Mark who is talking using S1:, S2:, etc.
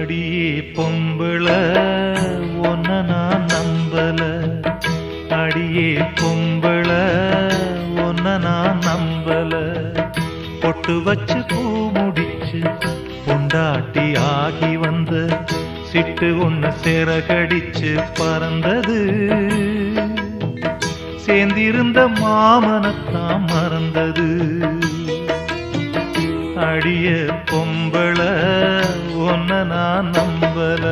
S1: அடியே பொம்பள ஒன்ன நான் நம்பல, அடியே பொம்பள ஒன்ன நான் நம்பல. பொட்டு வச்சு பூ முடிச்சு பொண்டாட்டி ஆகி வந்த சிட்டு ஒண்ணு சிறகடிச்சு பறந்தது. சேர்ந்திருந்த மாமனத்தான் மறந்தது. அடிய பொம்பள ஒன்ன நான் நம்பல.